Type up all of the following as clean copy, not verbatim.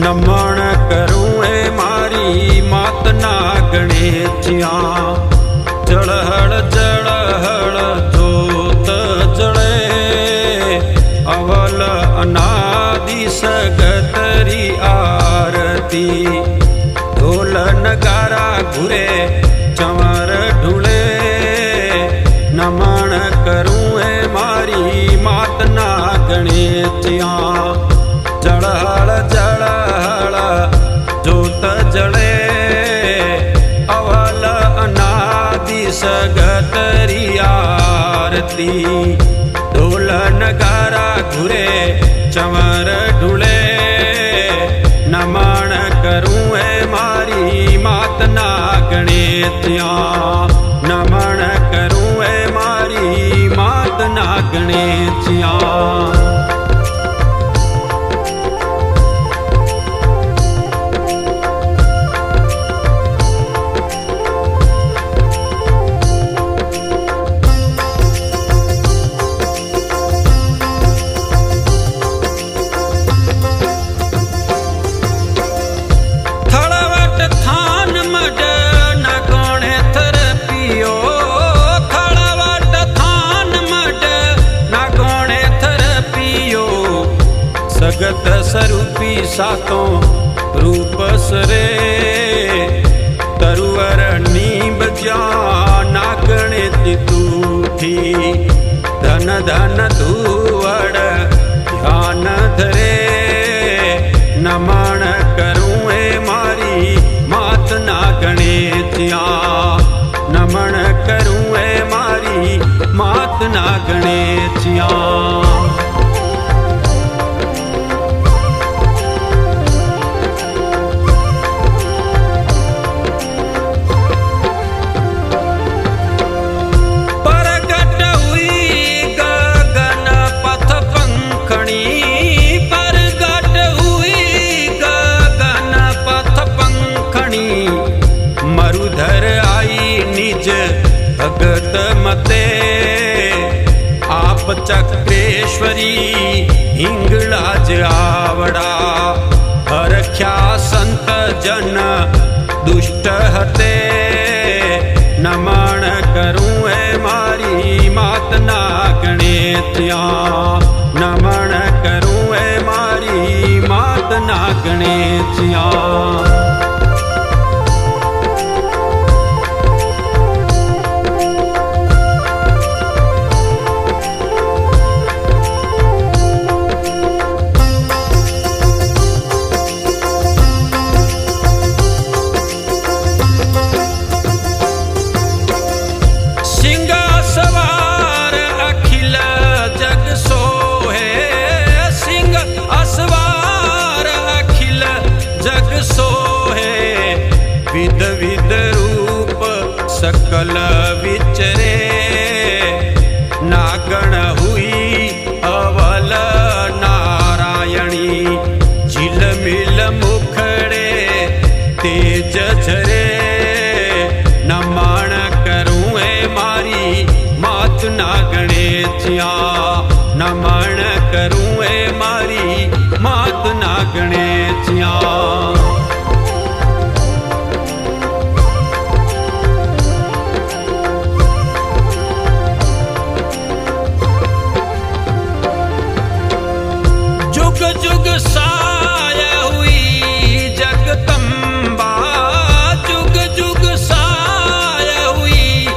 नमण करूं ए मारी मात नागणे ज्या जळहळ जळहळ जोत जळे अवल अनादि सगतरी आरती ढोल नगारा घुरे चंवर ढूले नमण करूं ए मारी मात नागणे ज्या जळहळ जळहळ जोत जळे अवल अनादि सगतरी आरती ढोल नगारा घुरे चंवर ढूले नमण करूं ए मारी मात नागणे ज्या नमण करूं ए मारी मात नागणे ज्या जगत स्वरूपी सातों रूप सरे तरुवर नीब जा नागणे तूठी धन धन धुवड़ ध्यान धरे नमण करूं ए मारी मात नागणे ज्या नमण करूं ए मारी मात नागणे ज्या मरुधर आई निज भगत मते आप चक्रेश्वरी हिंगलाज आवड़ा हरख्या संत जन दुष्ट हते नमण करूं ए मारी मात नागणे ज्या नमण करूं ए मारी मात नागणे ज्या विध विध रूप सकल विचरे नागण हुई अवल नारायणी झिलमिल मुखड़े तेज झरे नमण करूं ए मारी मात नागणे ज्या नमण करूं ए मारी मात नागणे ज्या जुग साय हुई जगदम्बा जुग जुग साय हुई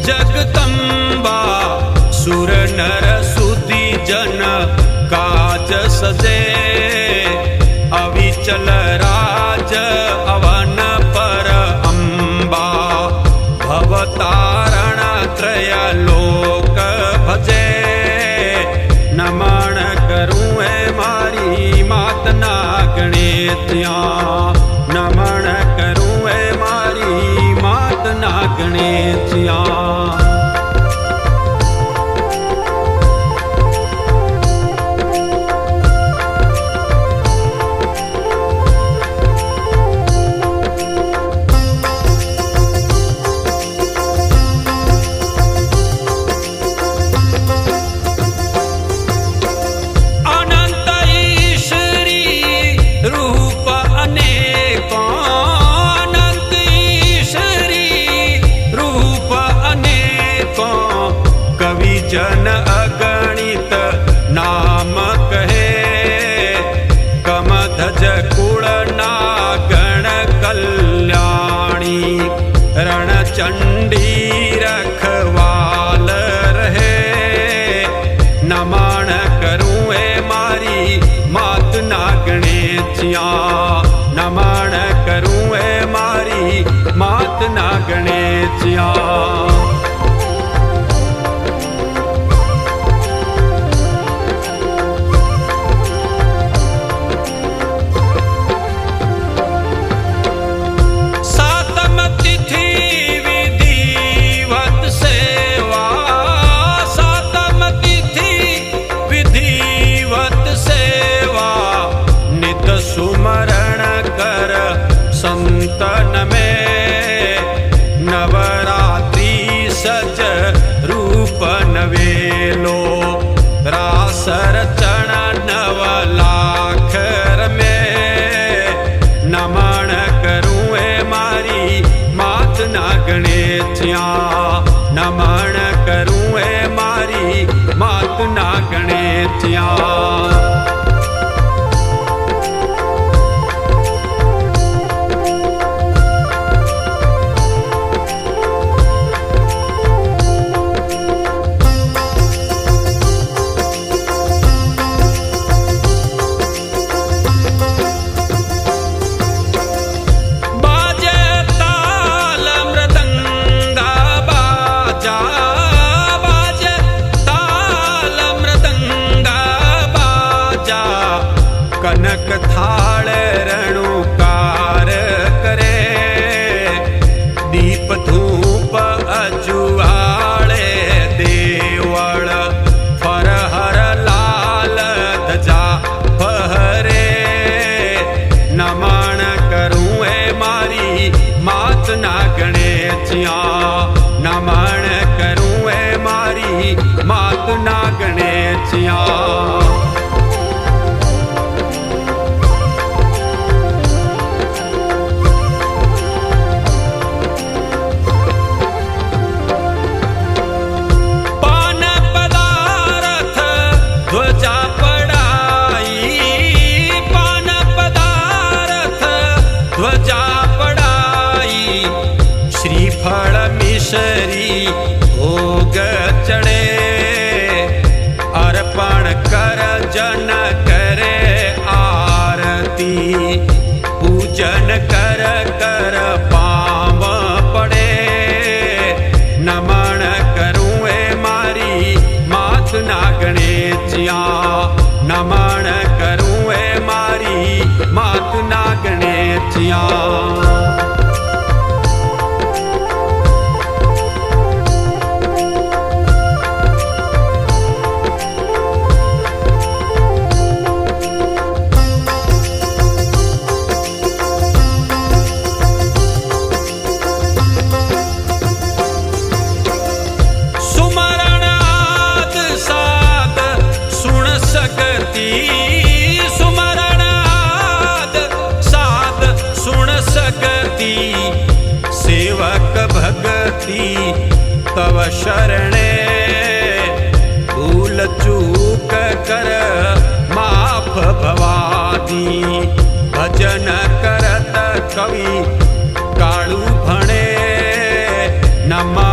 जगदम्बा सुर नर सुधि जन काज सजे अविचल राज अवन पर अम्बा भवतारण त्रय लोक भजे नमण करूं ए मारी मात नागणे ज्या नमण करूं ए मारी मात नागणे ज्या अनंत ईश्वरी रूप मात ना गणेशिया नमन करूं है मारी मात ना गणेशिया। सुमरण कर संतन में नवरात्रि सज रूप नवेलो रास रचन नव लाखर में नमन करूं है मारी मात ना गणेशिया नमन करूं है मारी मात ना गणेशिया। कनक थाल रणुकार करे दीप धूप अजुआले देवल फरहर लाल धजा फहरे नमन करूं है मारी मात ना गणेशिया नमन करूं है मारी मात ना गणेशिया। श्रीफल मिश्री भोग चढ़े अर्पण कर जन करे आरती पूजन कर कर पाव पड़े नमन करूं है मारी मात ना गणेशिया नमन करूं है मारी मात ना गणेशिया। सेवक भगति तव शरणे भूल चूक कर माफ भवादी भजन करत कवि काळू भणे नमा